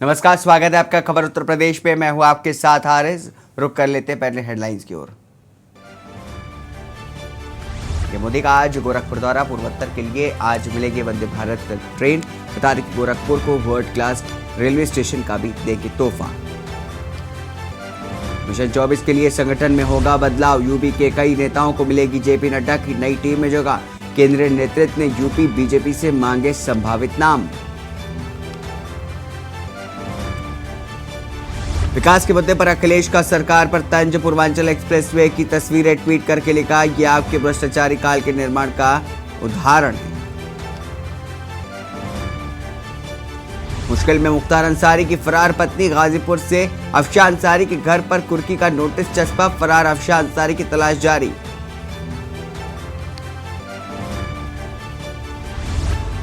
नमस्कार, स्वागत है आपका खबर उत्तर प्रदेश पे। मैं हूं आपके साथ हारिस। रुक कर लेते हैं पहले हेडलाइंस की ओर। मोदी का आज गोरखपुर दौरा। पूर्वोत्तर के लिए आज मिलेगी वंदे भारत ट्रेन। बता दें कि गोरखपुर को वर्ल्ड क्लास रेलवे स्टेशन का भी देंगे तोहफा। मिशन 24 के लिए संगठन में होगा बदलाव। यूपी के कई नेताओं को मिलेगी जेपी नड्डा की नई टीम में जगह। केंद्रीय नेतृत्व ने यूपी बीजेपी से मांगे संभावित नाम। विकास के मुद्दे पर अखिलेश का सरकार पर तंज। पूर्वांचल एक्सप्रेसवे की तस्वीरें ट्वीट करके लिखा, यह आपके भ्रष्टाचारी काल के निर्माण का उदाहरण है। मुश्किल में मुख्तार अंसारी की फरार पत्नी। गाजीपुर से अफशान अंसारी के घर पर कुर्की का नोटिस चस्पा। फरार अफशान अंसारी की तलाश जारी।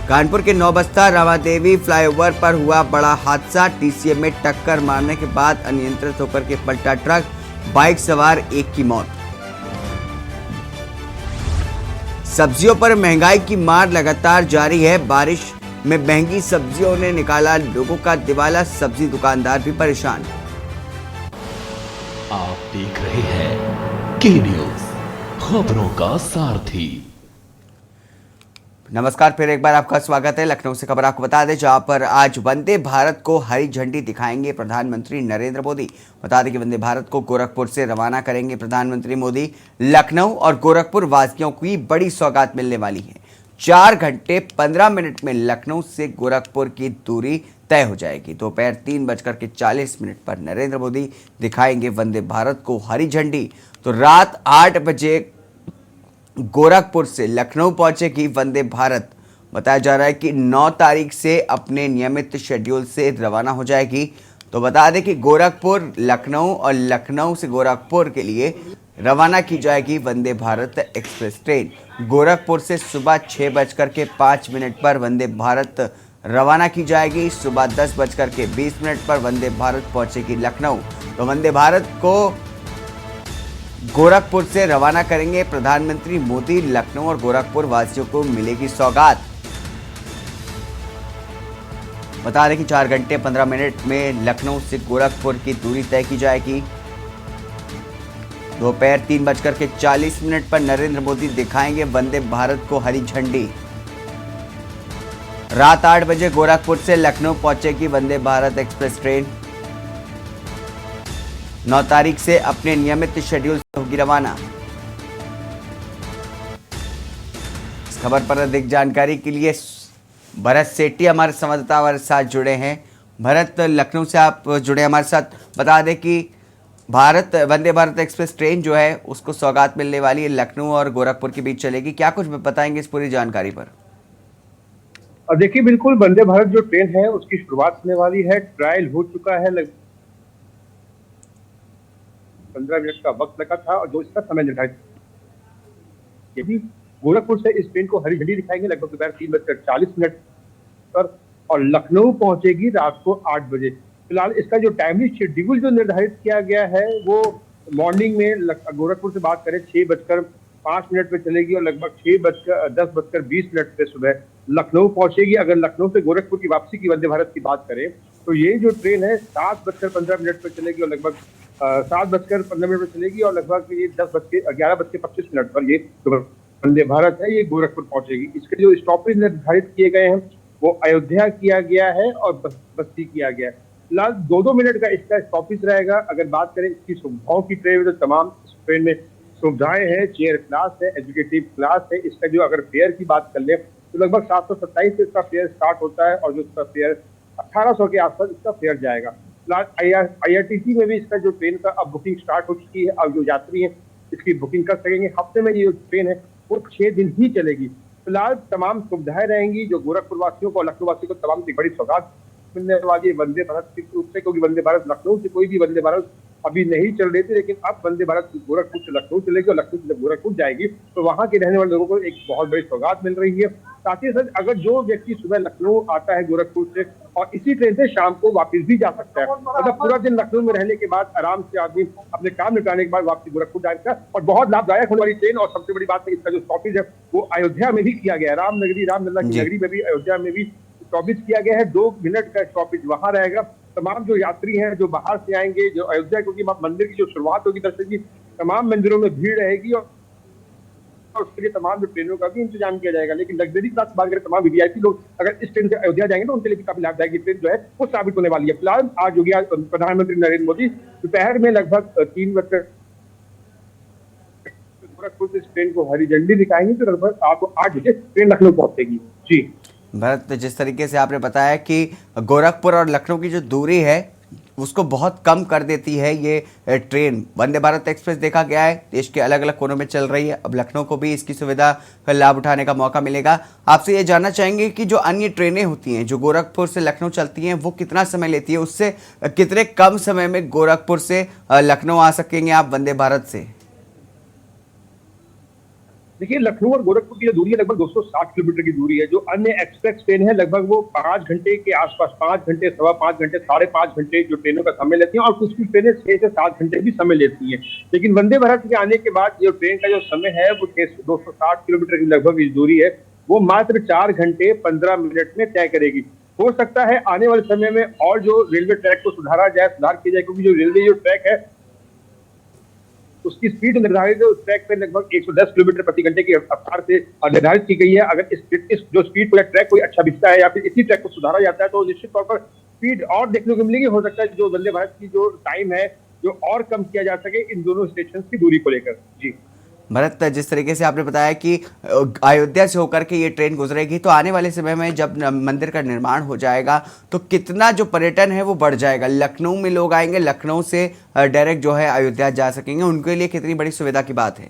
कानपुर के नौबस्ता रामादेवी फ्लाईओवर पर हुआ बड़ा हादसा। टीसीए में टक्कर मारने के बाद अनियंत्रित होकर के पलटा ट्रक। बाइक सवार एक की मौत। सब्जियों पर महंगाई की मार लगातार जारी है। बारिश में महंगी सब्जियों ने निकाला लोगों का दिवाला। सब्जी दुकानदार भी परेशान। आप देख रहे हैं के न्यूज, खबरों का सारथी। नमस्कार, फिर एक बार आपका स्वागत है। लखनऊ से खबर आपको बता दें, जहां पर आज वंदे भारत को हरी झंडी दिखाएंगे प्रधानमंत्री नरेंद्र मोदी। बता दें कि वंदे भारत को गोरखपुर से रवाना करेंगे प्रधानमंत्री मोदी। लखनऊ और गोरखपुर वासियों की बड़ी सौगात मिलने वाली है। 4 घंटे 15 मिनट में लखनऊ से गोरखपुर की दूरी तय हो जाएगी। दोपहर 3:40 पर नरेंद्र मोदी दिखाएंगे वंदे भारत को हरी झंडी। तो रात 8 बजे गोरखपुर से लखनऊ पहुंचेगी वंदे भारत। बताया जा रहा है कि 9 तारीख से अपने नियमित शेड्यूल से रवाना हो जाएगी। तो बता दें कि गोरखपुर लखनऊ और लखनऊ से गोरखपुर के लिए रवाना की जाएगी वंदे भारत एक्सप्रेस ट्रेन। गोरखपुर से सुबह 6:05 पर वंदे भारत रवाना की जाएगी। सुबह 10:20 पर वंदे भारत पहुंचेगी लखनऊ। तो वंदे भारत को गोरखपुर से रवाना करेंगे प्रधानमंत्री मोदी। लखनऊ और गोरखपुर वासियों को मिलेगी सौगात। बता दें कि 4 घंटे 15 मिनट में लखनऊ से गोरखपुर की दूरी तय की जाएगी। दोपहर 3:40 पर नरेंद्र मोदी दिखाएंगे वंदे भारत को हरी झंडी। रात 8 बजे गोरखपुर से लखनऊ पहुंचेगी वंदे भारत एक्सप्रेस ट्रेन। 9 तारीख से अपने नियमित शेड्यूल से होगी रवाना। इस खबर पर अधिक जानकारी के लिए भरत सेठी हमारे संवाददाता हमारे साथ जुड़े हैं। भरत, लखनऊ से आप जुड़े हमारे साथ। बता दें कि वंदे भारत एक्सप्रेस ट्रेन जो है उसको सौगात मिलने वाली है। लखनऊ और गोरखपुर के बीच चलेगी। क्या कुछ बताएंगे इस पूरी जानकारी पर? देखिए, बिल्कुल वंदे भारत जो ट्रेन है उसकी शुरुआत होने वाली है। ट्रायल हो चुका है। 15 मिनट का वक्त लगा था और जो इसका समय निर्धारित, यदि गोरखपुर से इस ट्रेन को हरी झंडी दिखाएंगे लगभग दोपहर 3:40 पर और लखनऊ पहुंचेगी रात को 8 बजे। फिलहाल इसका जो टाइमली शेड्यूल जो निर्धारित किया गया है वो मॉर्निंग में गोरखपुर से बात करें 6:05 पे चलेगी और लगभग 10:20 पे सुबह लखनऊ पहुंचेगी। अगर लखनऊ से गोरखपुर की वापसी की वंदे भारत की बात करें तो ये जो ट्रेन है 7:15 पे चलेगी और लगभग 7:15 पे चलेगी और लगभग ये 11:25 पर ये वंदे भारत है ये गोरखपुर पहुंचेगी। इसके जो स्टॉपेज निर्धारित किए गए हैं वो अयोध्या किया गया है और बस्ती किया गया है। फिलहाल 2-2 मिनट का इसका स्टॉपेज रहेगा। अगर बात करें इसकी सुविधाओं की ट्रेन, तो तमाम इस ट्रेन में सुविधाएं हैं। चेयर क्लास है, एग्जीक्यूटिव क्लास है। इसका जो अगर फेयर की बात कर ले तो लगभग 727 से इसका फेयर स्टार्ट होता है और जो इसका फेयर 1800 के आसपास इसका फेयर जाएगा। फिलहाल IRTC में भी इसका जो ट्रेन का अब बुकिंग स्टार्ट हो चुकी है। अब जो यात्री हैं इसकी बुकिंग कर सकेंगे। हफ्ते में ये जो ट्रेन है वो 6 दिन ही चलेगी। फिलहाल तमाम सुविधाएं रहेंगी जो गोरखपुर वासियों को और लखनऊ वासियों को तमाम की बड़ी सौगात मिलने वाली है वंदे भारत के रूप से, क्योंकि वंदे भारत लखनऊ से कोई भी वंदे भारत अभी नहीं चल रही थी, लेकिन अब वंदे भारत गोरखपुर से लखनऊ चलेगी और लखनऊ से जब गोरखपुर जाएगी तो वहां के रहने वाले लोगों को एक बहुत बड़ी सौगात मिल रही है। साथ ही साथ अगर जो व्यक्ति सुबह लखनऊ आता है गोरखपुर से और इसी ट्रेन से शाम को वापस भी जा सकता है, मतलब पूरा दिन लखनऊ में रहने के बाद आराम से आदमी अपने काम निपटाने के बाद वापसी गोरखपुर जाएगा और बहुत लाभदायक होने वाली ट्रेन। और सबसे बड़ी बात है इसका जो स्टॉपेज है वो अयोध्या में भी किया गया है। रामलला की नगरी में भी अयोध्या में भी स्टॉपेज किया गया है। 2 मिनट का स्टॉपेज वहां रहेगा तमाम जो यात्री हैं जो बाहर से आएंगे, जो अयोध्या, क्योंकि मंदिर की जो शुरुआत होगी दर्शन की, तमाम मंदिरों में भीड़ रहेगी और उसके लिए तमाम जो ट्रेनों का भी इंतजाम किया जाएगा। लेकिन लग्जरी क्लास की बात करें, तमाम वीवीआईपी लोग अगर इस ट्रेन से अयोध्या जाएंगे तो उनके लिए भी काफी लाभदायक ट्रेन जो है वो साबित होने वाली है। फिलहाल आज योगी प्रधानमंत्री नरेंद्र मोदी दोपहर में लगभग 3 बजकर गोरखपुर से इस ट्रेन को हरी झंडी दिखाएंगे, तो लगभग आपको 8 बजे ट्रेन लखनऊ पहुंचेगी। जी भरत, जिस तरीके से आपने बताया कि गोरखपुर और लखनऊ की जो दूरी है उसको बहुत कम कर देती है ये ट्रेन वंदे भारत एक्सप्रेस। देखा गया है देश के अलग अलग कोनों में चल रही है, अब लखनऊ को भी इसकी सुविधा का लाभ उठाने का मौका मिलेगा। आपसे ये जानना चाहेंगे कि जो अन्य ट्रेनें होती हैं जो गोरखपुर से लखनऊ चलती हैं वो कितना समय लेती है, उससे कितने कम समय में गोरखपुर से लखनऊ आ सकेंगे आप वंदे भारत से? देखिए, लखनऊ और गोरखपुर की जो दूरी है लगभग 260 किलोमीटर की दूरी है। जो अन्य एक्सप्रेस ट्रेन है लगभग वो 5 घंटे के आसपास, 5 घंटे, सवा 5 घंटे, 5.5 घंटे जो ट्रेनों का समय लेती हैं, और कुछ की ट्रेनें 6 से 7 घंटे भी समय लेती हैं। लेकिन वंदे भारत के आने के बाद जो ट्रेन का जो समय है वो 260 किलोमीटर की लगभग इस दूरी है, वो मात्र 4 घंटे 15 मिनट में तय करेगी। हो सकता है आने वाले समय में और जो रेलवे ट्रैक को सुधार किया जाए, क्योंकि जो रेलवे जो ट्रैक है उसकी स्पीड निर्धारित है, उस ट्रैक पे लगभग 110 किलोमीटर प्रति घंटे की रफ्तार से निर्धारित की गई है। अगर इस जो स्पीड को या ट्रैक कोई अच्छा दिखता है या फिर इसी ट्रैक को सुधारा जाता है तो निश्चित तौर पर स्पीड और देखने को मिलेगी। हो सकता है जो वंदे भारत की जो टाइम है जो और कम किया जा सके इन दोनों स्टेशन की दूरी को लेकर। जी भरत, जिस तरीके से आपने बताया कि अयोध्या से होकर के ये ट्रेन गुजरेगी, तो आने वाले समय में जब मंदिर का निर्माण हो जाएगा तो कितना जो पर्यटन है वो बढ़ जाएगा। लखनऊ में लोग आएंगे, लखनऊ से डायरेक्ट जो है अयोध्या जा सकेंगे, उनके लिए कितनी बड़ी सुविधा की बात है।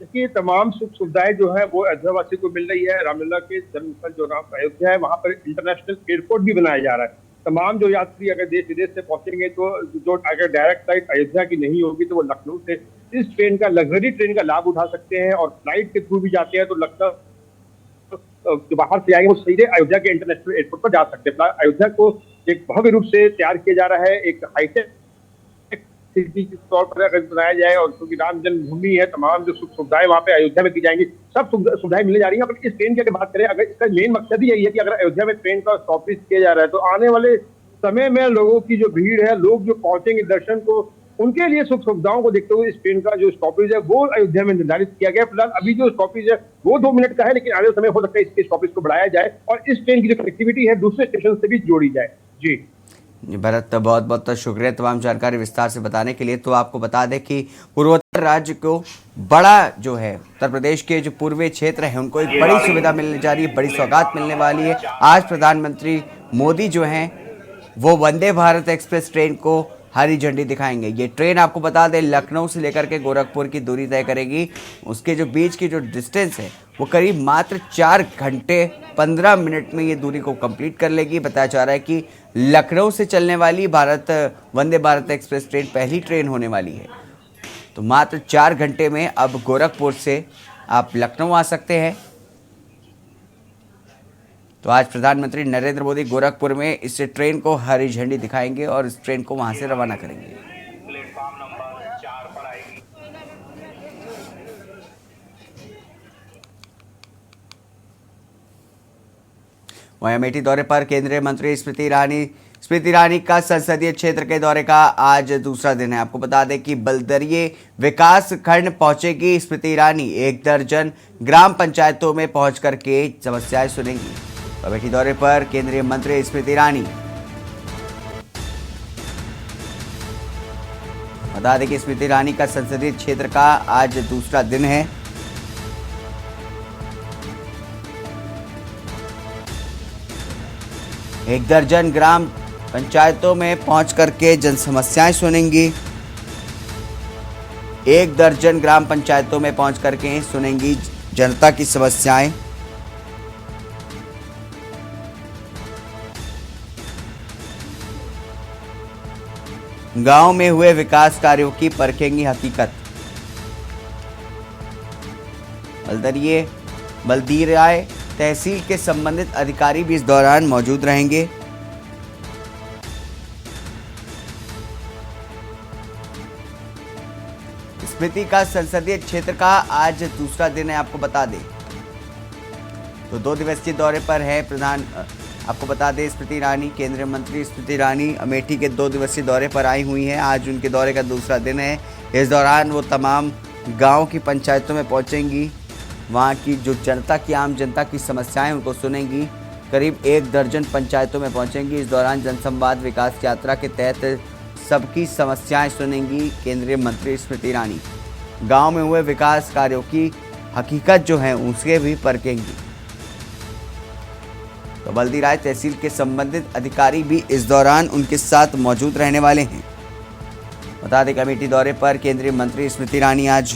देखिए, तमाम सुख सुविधाएं जो है वो अयोध्यावासी को मिल रही है। रामलला के जन्मस्थल जो नाम अयोध्या है, वहाँ पर इंटरनेशनल एयरपोर्ट भी बनाया जा रहा है। तमाम जो यात्री अगर देश विदेश से पहुंचेंगे तो जो अगर डायरेक्ट फ्लाइट अयोध्या की नहीं होगी तो वो लखनऊ से इस ट्रेन का, लग्जरी ट्रेन का लाभ उठा सकते हैं। और फ्लाइट के थ्रू भी जाते हैं तो लखनऊ जो बाहर से आएंगे वो सीधे अयोध्या के इंटरनेशनल एयरपोर्ट पर जा सकते हैं। अयोध्या को एक भव्य रूप से तैयार किया जा रहा है, एक हाईटेक सिटी के तौर पर अगर बनाया जाए, और क्योंकि राम जन्मभूमि है, तमाम जो सुख सुविधाएं वहाँ पे अयोध्या में दी जाएंगी, सब सुविधाएं मिलने जा रही हैं। अगर इस ट्रेन की अगर बात करें, अगर इसका मेन मकसद ही यही है कि अगर अयोध्या में ट्रेन का स्टॉपेज किया जा रहा है तो आने वाले समय में लोगों की जो भीड़ है, लोग जो पहुंचेंगे दर्शन को, उनके लिए सुख सुविधाओं को देखते हुए इस ट्रेन का जो स्टॉपेज है वो अयोध्या में निर्धारित किया गया। फिलहाल अभी जो स्टॉपेज है वो 2 मिनट का है, लेकिन आने वाले समय हो सकता है इसके स्टॉपेज को बढ़ाया जाए और इस ट्रेन की जो कनेक्टिविटी है दूसरे स्टेशन से भी जोड़ी जाए। जी भरत, बहुत बहुत शुक्रिया तमाम जानकारी विस्तार से बताने के लिए। तो आपको बता दें कि पूर्वोत्तर राज्य को बड़ा जो है उत्तर प्रदेश के जो पूर्वी क्षेत्र है उनको एक बड़ी सुविधा मिलने जा रही है, बड़ी सौगात मिलने वाली है। आज प्रधानमंत्री मोदी जो हैं वो वंदे भारत एक्सप्रेस ट्रेन को हरी झंडी दिखाएंगे। ये ट्रेन आपको बता दें लखनऊ से लेकर के गोरखपुर की दूरी तय करेगी। उसके जो बीच की जो डिस्टेंस है वो करीब मात्र 4 घंटे 15 मिनट में ये दूरी को कंप्लीट कर लेगी। बताया जा रहा है कि लखनऊ से चलने वाली वंदे भारत एक्सप्रेस ट्रेन पहली ट्रेन होने वाली है। तो मात्र 4 घंटे में अब गोरखपुर से आप लखनऊ आ सकते हैं। तो आज प्रधानमंत्री नरेंद्र मोदी गोरखपुर में इस ट्रेन को हरी झंडी दिखाएंगे और इस ट्रेन को वहां से रवाना करेंगे। प्लेटफॉर्म नंबर 4 पर आएगी। वहीं अमेठी दौरे पर केंद्रीय मंत्री स्मृति ईरानी का संसदीय क्षेत्र के दौरे का आज दूसरा दिन है। आपको बता दें कि बलदरिये विकास खंड पहुंचेगी स्मृति ईरानी। 1 दर्जन ग्राम पंचायतों में पहुंच करके समस्याएं सुनेंगी। अमेठी दौरे पर केंद्रीय मंत्री स्मृति ईरानी। बता दें कि स्मृति ईरानी का संसदीय क्षेत्र का आज दूसरा दिन है। एक दर्जन ग्राम पंचायतों में पहुंच करके जन समस्याएं सुनेंगी। 1 दर्जन ग्राम पंचायतों में पहुंच करके सुनेंगी जनता की समस्याएं। गांव में हुए विकास कार्यों की परखेंगी हकीकत। बल्दिराय तहसील के संबंधित अधिकारी भी इस दौरान मौजूद रहेंगे। स्मृति का संसदीय क्षेत्र का आज दूसरा दिन है। आपको बता दें तो 2 दिवसीय दौरे पर है आपको बता दें स्मृति ईरानी, केंद्रीय मंत्री स्मृति ईरानी अमेठी के 2 दिवसीय दौरे पर आई हुई हैं। आज उनके दौरे का दूसरा दिन है। इस दौरान वो तमाम गांव की पंचायतों में पहुंचेंगी, वहां की जो जनता की आम जनता की समस्याएं उनको सुनेंगी। करीब 1 दर्जन पंचायतों में पहुंचेंगी। इस दौरान जनसंवाद विकास यात्रा के तहत सबकी समस्याएं सुनेंगी केंद्रीय मंत्री स्मृति ईरानी। गांव में हुए विकास कार्यों की हकीकत जो है उसके भी परखेंगी। तो बल्दी राय तहसील के संबंधित अधिकारी भी इस दौरान उनके साथ मौजूद रहने वाले हैं। बता दें अमेठी दौरे पर केंद्रीय मंत्री स्मृति ईरानी आज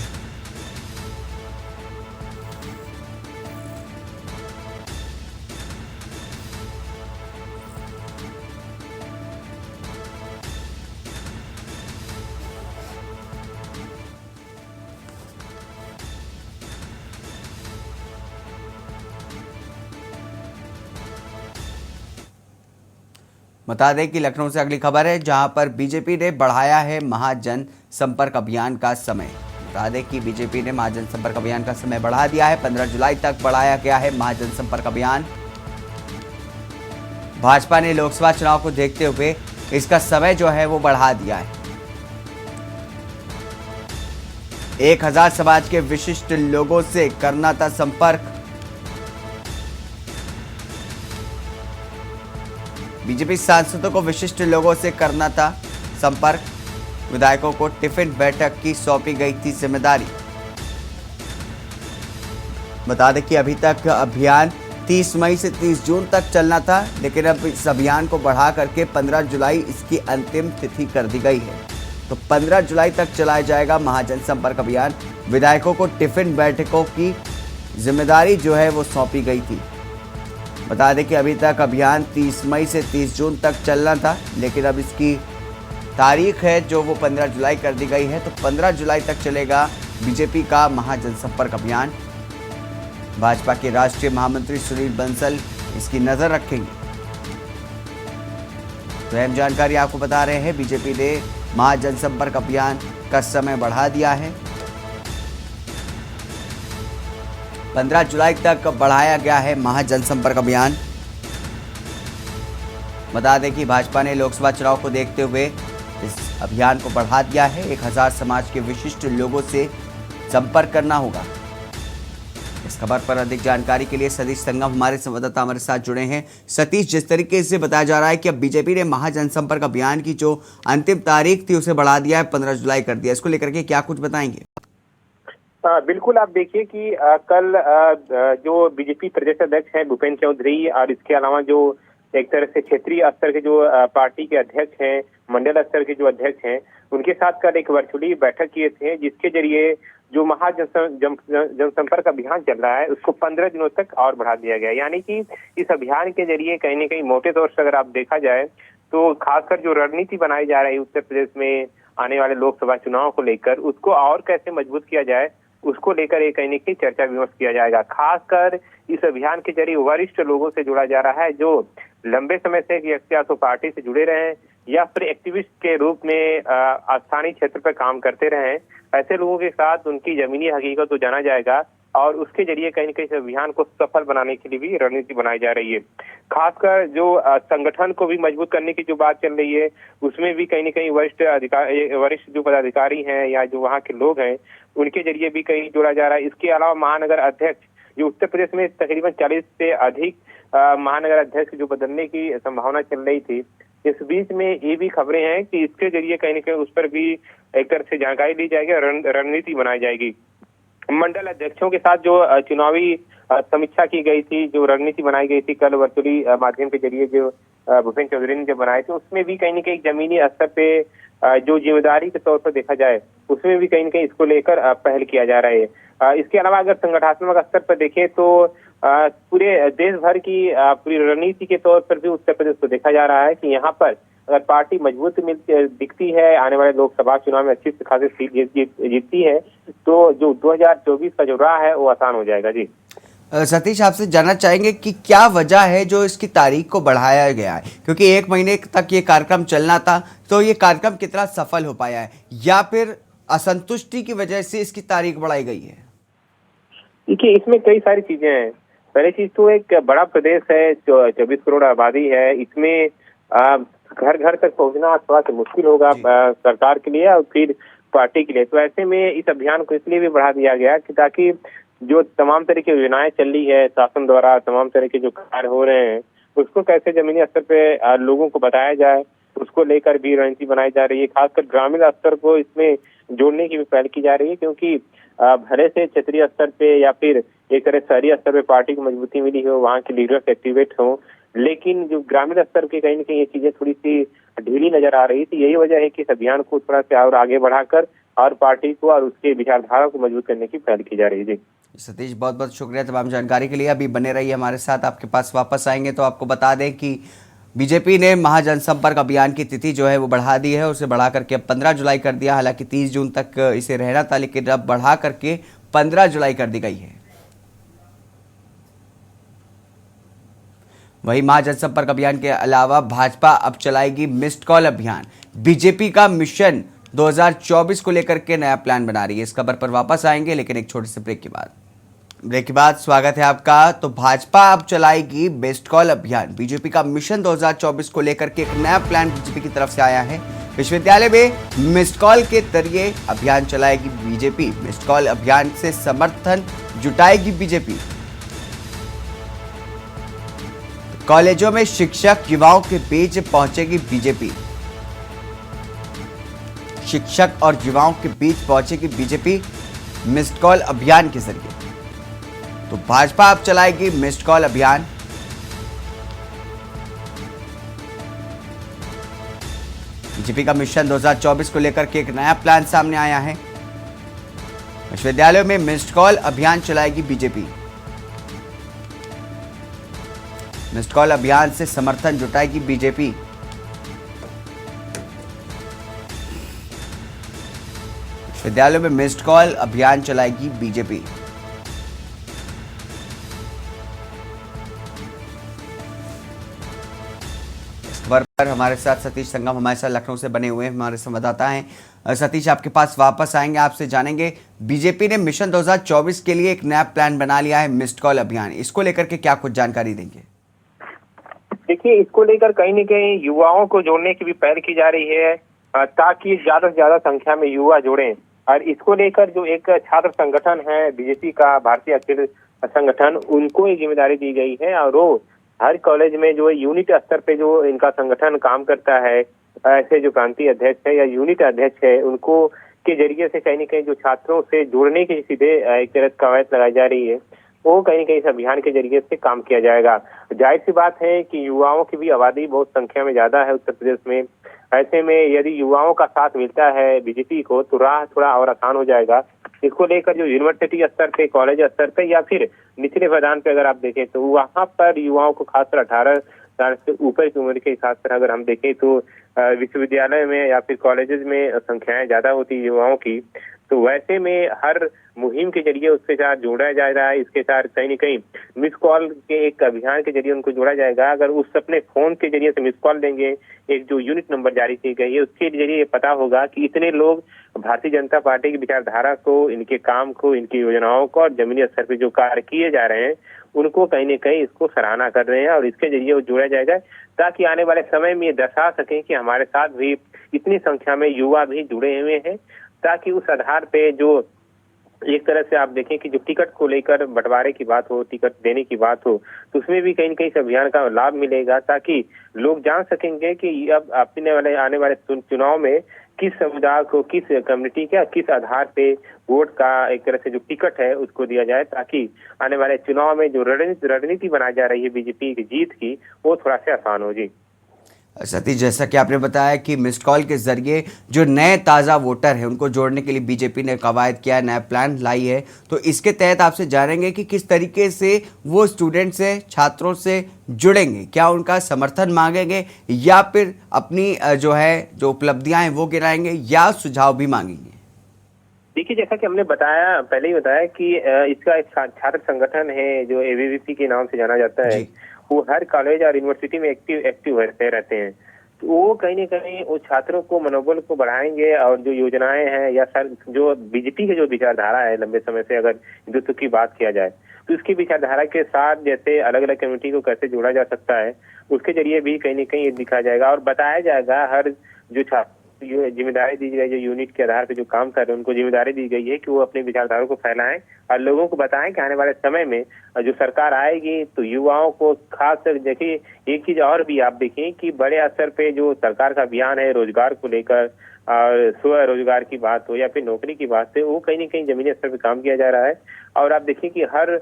बता दें कि लखनऊ से अगली खबर है, जहां पर बीजेपी ने बढ़ाया है महाजन संपर्क अभियान का समय। बता दें कि बीजेपी ने महाजन संपर्क अभियान का समय बढ़ा दिया है। 15 जुलाई तक बढ़ाया गया है महाजन संपर्क अभियान। भाजपा ने लोकसभा चुनाव को देखते हुए इसका समय जो है वो बढ़ा दिया है। 1000 समाज के विशिष्ट लोगों से करना था संपर्क। बीजेपी सांसदों को विशिष्ट लोगों से करना था संपर्क। विधायकों को टिफिन बैठक की सौंपी गई थी जिम्मेदारी। बता दें कि अभी तक अभियान 30 मई से 30 जून तक चलना था, लेकिन अब इस अभियान को बढ़ा करके 15 जुलाई इसकी अंतिम तिथि कर दी गई है। तो 15 जुलाई तक चलाया जाएगा महाजन संपर्क अभियान। विधायकों को टिफिन बैठकों की जिम्मेदारी जो है वो सौंपी गई थी। बता दें कि अभी तक अभियान 30 मई से 30 जून तक चलना था, लेकिन अब इसकी तारीख है जो वो 15 जुलाई कर दी गई है। तो 15 जुलाई तक चलेगा बीजेपी का महाजन संपर्क अभियान। भाजपा के राष्ट्रीय महामंत्री सुनील बंसल इसकी नजर रखेंगे। तो अहम जानकारी आपको बता रहे हैं, बीजेपी ने महाजन संपर्क अभियान का समय बढ़ा दिया है। 15 जुलाई तक बढ़ाया गया है महाजन संपर्क अभियान। बता दें कि भाजपा ने लोकसभा चुनाव को देखते हुए इस अभियान को बढ़ा दिया है। 1000 समाज के विशिष्ट लोगों से संपर्क करना होगा। इस खबर पर अधिक जानकारी के लिए सतीश संगम हमारे संवाददाता हमारे साथ जुड़े हैं। सतीश, जिस तरीके से बताया जा रहा है कि अब बीजेपी ने महाजन संपर्क अभियान की जो अंतिम तारीख थी उसे बढ़ा दिया है, 15 जुलाई कर दिया, इसको लेकर के क्या कुछ बताएंगे? बिल्कुल, आप देखिए कि कल जो बीजेपी प्रदेश अध्यक्ष हैं भूपेंद्र चौधरी और इसके अलावा जो एक तरह से क्षेत्रीय स्तर के जो पार्टी के अध्यक्ष हैं, मंडल स्तर के जो अध्यक्ष हैं, उनके साथ कल एक वर्चुअली बैठक किए थे, जिसके जरिए जो जनसंपर्क अभियान चल रहा है उसको 15 दिनों तक और बढ़ा दिया गया। यानी कि इस अभियान के जरिए कहीं न कहीं मोटे तौर से अगर आप देखा जाए तो खासकर जो रणनीति बनाई जा रही है उत्तर प्रदेश में आने वाले लोकसभा चुनाव को लेकर, उसको और कैसे मजबूत किया जाए उसको लेकर एक कहीं न कहीं चर्चा विमर्श किया जाएगा। खासकर इस अभियान के जरिए वरिष्ठ लोगों से जुड़ा जा रहा है जो लंबे समय से या तो पार्टी से जुड़े रहे हैं या फिर एक्टिविस्ट के रूप में स्थानीय क्षेत्र पर काम करते रहे हैं। ऐसे लोगों के साथ उनकी जमीनी हकीकत को जाना जाएगा और उसके जरिए कहीं न कहीं इस अभियान को सफल बनाने के लिए भी रणनीति बनाई जा रही है। खासकर जो संगठन को भी मजबूत करने की जो बात चल रही है उसमें भी कहीं न कहीं वरिष्ठ जो पदाधिकारी हैं या जो वहाँ के लोग हैं उनके जरिए भी कहीं जोड़ा जा रहा है। इसके अलावा महानगर अध्यक्ष जो उत्तर प्रदेश में तकरीबन 40 से अधिक महानगर अध्यक्ष जो बदलने की संभावना चल रही थी, इस बीच में ये भी खबरें हैं कि इसके जरिए कहीं न कहीं उस पर भी एक तरह से जानकारी ली जाएगी और रणनीति बनाई जाएगी। मंडल अध्यक्षों के साथ जो चुनावी समीक्षा की गई थी, जो रणनीति बनाई गई थी कल वर्चुअली माध्यम के जरिए जो भूपेंद्र चौधरी ने जब बनाए थे, उसमें भी कहीं न कहीं जमीनी स्तर पे जो जिम्मेदारी के तौर पर देखा जाए उसमें भी कहीं न कहीं इसको लेकर पहल किया जा रहा है। इसके अलावा अगर संगठनात्मक स्तर पर देखें तो पूरे देश भर की पूरी रणनीति के तौर पर भी उत्तर प्रदेश को देखा जा रहा है कि यहाँ पर अगर पार्टी मजबूत दिखती है, आने वाले लोकसभा चुनाव में अच्छी खासी सीट जीतती है तो जो 2024 का जो राह है वो आसान हो जाएगा। जी सतीश, आपसे जानना चाहेंगे कि क्या वजह है जो इसकी तारीख को बढ़ाया गया है, क्योंकि 1 महीने तक ये कार्यक्रम चलना था, तो ये कार्यक्रम कितना सफल हो पाया है या फिर असंतुष्टि की वजह से इसकी तारीख बढ़ाई गई है? देखिए, इसमें कई सारी चीजें हैं। पहली चीज तो एक बड़ा प्रदेश है, 24 करोड़ आबादी है, इसमें घर घर तक पहुंचना थोड़ा सा मुश्किल होगा सरकार के लिए और फिर पार्टी के लिए। तो ऐसे में इस अभियान को इसलिए भी बढ़ा दिया गया कि ताकि जो तमाम तरह की योजनाएं चल रही है शासन द्वारा, तमाम तरह के जो कार्य हो रहे हैं, उसको कैसे जमीनी स्तर पे लोगों को बताया जाए, उसको लेकर भी रणनीति बनाई जा रही है। खासकर ग्रामीण स्तर को इसमें जोड़ने की भी पहल की जा रही है, क्योंकि भले से क्षेत्रीय स्तर पे या फिर एक तरह शहरी स्तर पे पार्टी को मजबूती मिली हो, वहाँ के लीडर्स एक्टिवेट हो, लेकिन जो ग्रामीण स्तर के कहीं न कहीं ये चीजें थोड़ी सी ढीली नजर आ रही थी। यही वजह है कि इस अभियान को थोड़ा सा और आगे बढ़ाकर और पार्टी को और उसके विचारधारा को मजबूत करने की पहल की जा रही है। जी सतीश, बहुत बहुत शुक्रिया तमाम जानकारी के लिए। अभी बने रहिए हमारे साथ, आपके पास वापस आएंगे तो आपको बता दें कि बीजेपी ने महाजनसंपर्क अभियान की तिथि जो है वो बढ़ा दी है, उसे बढ़ा करके अब 15 जुलाई कर दिया। हालांकि 30 जून तक इसे रहना था, लेकिन अब बढ़ा करके 15 जुलाई कर दी गई है। वहीं महाजनसंपर्क अभियान के अलावा भाजपा अब चलाएगी मिस्ड कॉल अभियान। बीजेपी का मिशन 2024 को लेकर के नया प्लान बना रही है। इस खबर पर वापस आएंगे, लेकिन एक छोटे से ब्रेक के बाद स्वागत है आपका। तो भाजपा अब चलाएगी मिस्ड कॉल अभियान। बीजेपी का मिशन 2024 को लेकर के एक नया प्लान बीजेपी की तरफ से आया है। विश्वविद्यालय में मिस्ड कॉल के जरिए अभियान चलाएगी बीजेपी। मिस्ड कॉल अभियान से समर्थन जुटाएगी बीजेपी। कॉलेजों में शिक्षक युवाओं के बीच पहुंचेगी बीजेपी। शिक्षक और युवाओं के बीच पहुंचेगी बीजेपी मिस्ड कॉल अभियान के जरिए। तो भाजपा अब चलाएगी मिस्ड कॉल अभियान। बीजेपी का मिशन 2024 को लेकर के एक नया प्लान सामने आया है। विश्वविद्यालयों में मिस्ड कॉल अभियान चलाएगी बीजेपी। मिस्ड कॉल अभियान से समर्थन जुटाएगी बीजेपी। विश्वविद्यालयों में मिस्ड कॉल अभियान चलाएगी बीजेपी। इस खबर पर हमारे साथ सतीश संगम हमारे साथ लखनऊ से बने हुए हैं, हमारे संवाददाता हैं। सतीश, आपके पास वापस आएंगे, आपसे जानेंगे बीजेपी ने मिशन 2024 के लिए एक नया प्लान बना लिया है, मिस्ड कॉल अभियान। इसको लेकर के क्या कुछ जानकारी देंगे? देखिए, इसको लेकर कहीं न कहीं युवाओं को जोड़ने की भी पहल की जा रही है, ताकि ज्यादा से ज्यादा संख्या में युवा जुड़ें। और इसको लेकर जो एक छात्र संगठन है बीजेपी का, भारतीय अखिल संगठन, उनको एक जिम्मेदारी दी गई है और वो हर कॉलेज में जो यूनिट स्तर पे जो इनका संगठन काम करता है, ऐसे जो प्रांतीय अध्यक्ष है या यूनिट अध्यक्ष है, उनको के जरिए से कहीं न कहीं जो छात्रों से जुड़ने की सीधे एक तरह कवायद लगाई जा रही है, वो कहीं न कहीं इस अभियान के जरिए से काम किया जाएगा। जाहिर सी बात है कि युवाओं की भी आबादी बहुत संख्या में ज्यादा है उत्तर प्रदेश में। ऐसे में यदि युवाओं का साथ मिलता है बीजेपी को तो राह थोड़ा और आसान हो जाएगा। इसको लेकर जो यूनिवर्सिटी स्तर पे, कॉलेज स्तर पे या फिर निचले मैदान पे अगर आप देखें तो वहां पर युवाओं को खासकर 18 साल से ऊपर की उम्र के हिसाब से अगर हम देखें तो विश्वविद्यालय में या फिर कॉलेजेस में संख्याएं ज्यादा होती है युवाओं की। तो वैसे में हर मुहिम के जरिए उसके साथ जोड़ा जा रहा है। इसके साथ कहीं न कहीं मिस कॉल के एक अभियान के जरिए उनको जोड़ा जाएगा। अगर उस अपने फोन के जरिए से मिस कॉल देंगे, एक जो यूनिट नंबर जारी की गई है उसके जरिए पता होगा कि इतने लोग भारतीय जनता पार्टी की विचारधारा को, इनके काम को, इनकी योजनाओं को और जमीनी स्तर पर जो कार्य किए जा रहे हैं उनको कहीं न कहीं इसको सराहना कर रहे हैं और इसके जरिए वो जोड़ा जाएगा, ताकि आने वाले समय में ये दर्शा सकें कि हमारे साथ भी इतनी संख्या में युवा भी जुड़े हुए हैं, ताकि उस आधार पे जो एक तरह से आप देखें कि जो टिकट को लेकर बंटवारे की बात हो, टिकट देने की बात हो, तो उसमें भी कहीं न कहीं इस अभियान का लाभ मिलेगा, ताकि लोग जान सकेंगे कि अब आने वाले चुनाव में किस समुदाय को, किस कम्युनिटी का, किस आधार पे वोट का एक तरह से जो टिकट है उसको दिया जाए, ताकि आने वाले चुनाव में जो रणनीति बनाई जा रही है बीजेपी की जीत की, वो थोड़ा सा आसान हो। जी सतीश, जैसा कि आपने बताया कि मिस्ड कॉल के जरिए जो नए ताज़ा वोटर हैं उनको जोड़ने के लिए बीजेपी ने कवायद किया, नया प्लान लाई है। तो इसके तहत आपसे जानेंगे कि किस तरीके से वो स्टूडेंट से, छात्रों से जुड़ेंगे, क्या उनका समर्थन मांगेंगे या फिर अपनी जो उपलब्धियां हैं वो गिनाएंगे या सुझाव भी मांगेंगे? देखिए, जैसा कि हमने बताया, पहले ही बताया कि इसका एक छात्र संगठन है जो एबीवीपी के नाम से जाना जाता है। वो हर कॉलेज और यूनिवर्सिटी में एक्टिव रहते हैं। तो वो कहीं न कहीं उन छात्रों को मनोबल को बढ़ाएंगे और जो योजनाएं हैं या सर जो बीजेपी की जो विचारधारा है लंबे समय से अगर हिंदुत्व की बात किया जाए तो इसकी विचारधारा के साथ जैसे अलग अलग कम्युनिटी को कैसे जोड़ा जा सकता है उसके जरिए भी कहीं न कहीं ये दिखाया जाएगा और बताया जाएगा हर जो छात्र जिम्मेदारी दी गई जो यूनिट के आधार पर जो काम कर रहे हैं उनको जिम्मेदारी दी गई है कि वो अपने विचारधारा को फैलाएं और लोगों को बताएं कि आने वाले समय में जो सरकार आएगी तो युवाओं को खास कर देखिए एक चीज और भी आप देखिए कि बड़े स्तर पे जो सरकार का अभियान है रोजगार को लेकर और स्वरोजगार की बात हो या फिर नौकरी की बात हो वो कहीं न कहीं जमीनी स्तर पे काम किया जा रहा है और आप देखिए कि हर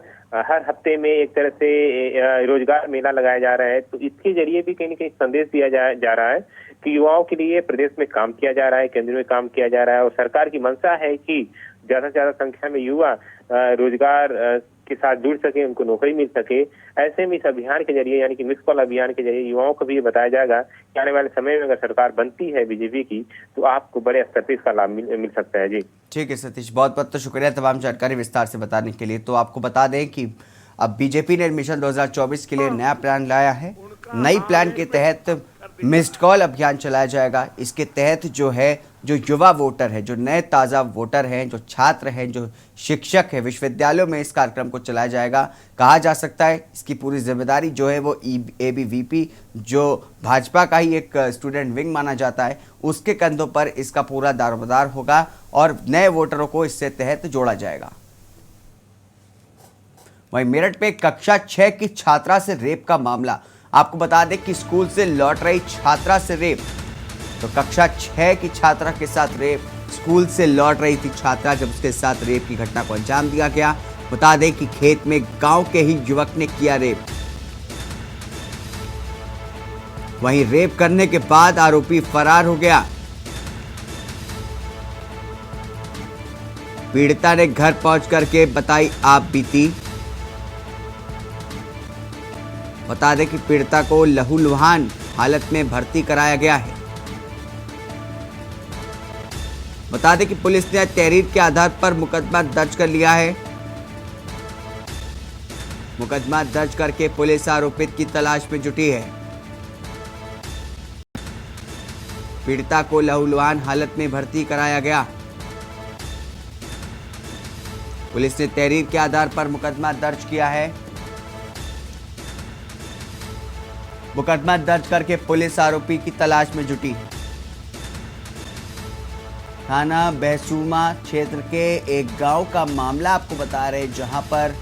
हफ्ते में एक तरह से रोजगार मेला लगाया जा रहा है तो इसके जरिए भी कहीं न कहीं संदेश दिया जा रहा है कि युवाओं के लिए प्रदेश में काम किया जा रहा है, केंद्र में काम किया जा रहा है और सरकार की मंशा है कि ज्यादा से ज्यादा संख्या में युवा रोजगार के साथ जुड़ सके, उनको नौकरी मिल सके। ऐसे में इस अभियान के जरिए यानी कि मिस कॉल अभियान के जरिए युवाओं को भी ये बताया जाएगा कि आने वाले समय में अगर सरकार बनती है बीजेपी की तो आपको बड़े स्तर पर इसका लाभ मिल सकता है। जी ठीक है सतीश, बहुत बहुत तो शुक्रिया तमाम जानकारी विस्तार से बताने के लिए। तो आपको बता दें कि अब बीजेपी ने एडमिशन 2024 के लिए नया प्लान लाया है। नई प्लान के तहत मिस्ड कॉल अभियान चलाया जाएगा। इसके तहत जो है जो युवा वोटर है, जो नए ताज़ा वोटर हैं, जो छात्र हैं, जो शिक्षक है, विश्वविद्यालयों में इस कार्यक्रम को चलाया जाएगा। कहा जा सकता है इसकी पूरी जिम्मेदारी जो है वो ABVP जो भाजपा का ही एक स्टूडेंट विंग माना जाता है उसके कंधों पर इसका पूरा दारोमदार होगा और नए वोटरों को इससे तहत जोड़ा जाएगा। वहीं मेरठ में कक्षा 6 की छात्रा से रेप का मामला, आपको बता दें कि स्कूल से लौट रही छात्रा से रेप। तो कक्षा 6 की छात्रा के साथ रेप, स्कूल से लौट रही थी छात्रा जब उसके साथ रेप की घटना को अंजाम दिया गया। बता दें कि खेत में गांव के ही युवक ने किया रेप। वहीं रेप करने के बाद आरोपी फरार हो गया। पीड़िता ने घर पहुंच करके बताई आप बीती। बता दें कि पीड़िता को लहूलुहान हालत में भर्ती कराया गया है। बता दें कि पुलिस ने तहरीर के आधार पर मुकदमा दर्ज कर लिया है। मुकदमा दर्ज करके पुलिस आरोपित की तलाश में जुटी है। पीड़िता को लहूलुहान हालत में भर्ती कराया गया। पुलिस ने तहरीर के आधार पर मुकदमा दर्ज किया है। मुकदमा दर्ज करके पुलिस आरोपी की तलाश में जुटी है। थाना बहसूमा क्षेत्र के एक गांव का मामला आपको बता रहे हैं जहां पर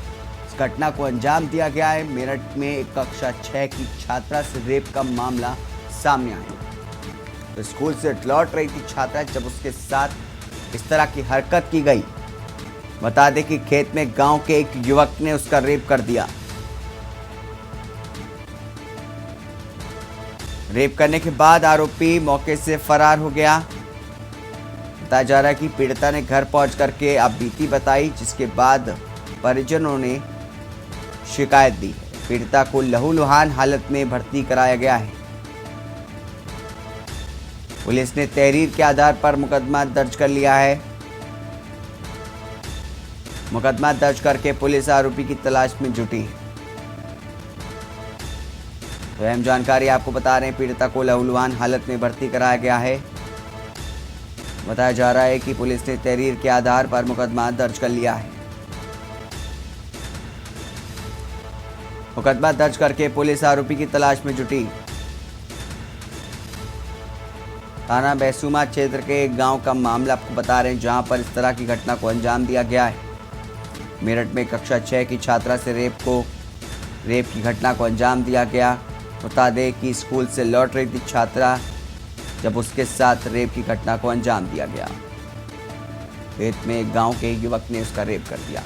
इस घटना को अंजाम दिया गया है। मेरठ में एक कक्षा 6 की छात्रा से रेप का मामला सामने आया। तो स्कूल से लौट रही थी छात्रा जब उसके साथ इस तरह की हरकत की गई। बता दें कि खेत में गांव के एक युवक ने उसका रेप कर दिया। रेप करने के बाद आरोपी मौके से फरार हो गया। बताया जा रहा है कि पीड़िता ने घर पहुंच करके आप बीती बताई, जिसके बाद परिजनों ने शिकायत दी है। पीड़िता को लहूलुहान हालत में भर्ती कराया गया है। पुलिस ने तहरीर के आधार पर मुकदमा दर्ज कर लिया है। मुकदमा दर्ज करके पुलिस आरोपी की तलाश में जुटी है। तो अहम जानकारी आपको बता रहे हैं, पीड़िता को लहूलुहान हालत में भर्ती कराया गया है। बताया जा रहा है कि पुलिस ने तहरीर के आधार पर मुकदमा दर्ज कर लिया है। मुकदमा दर्ज करके पुलिस आरोपी की तलाश में जुटी। थाना बहसूमा क्षेत्र के एक गांव का मामला आपको बता रहे हैं जहां पर इस तरह की घटना को अंजाम दिया गया है। मेरठ में कक्षा 6 की छात्रा से रेप की घटना को अंजाम दिया गया। बता दें कि स्कूल से लौट रही थी छात्रा जब उसके साथ रेप की घटना को अंजाम दिया गया। खेत में एक गांव के युवक ने उसका रेप कर दिया।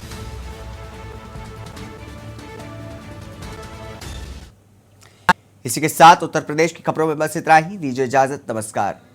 इसी के साथ उत्तर प्रदेश की खबरों में बस इतना ही। दीजिए इजाजत, नमस्कार।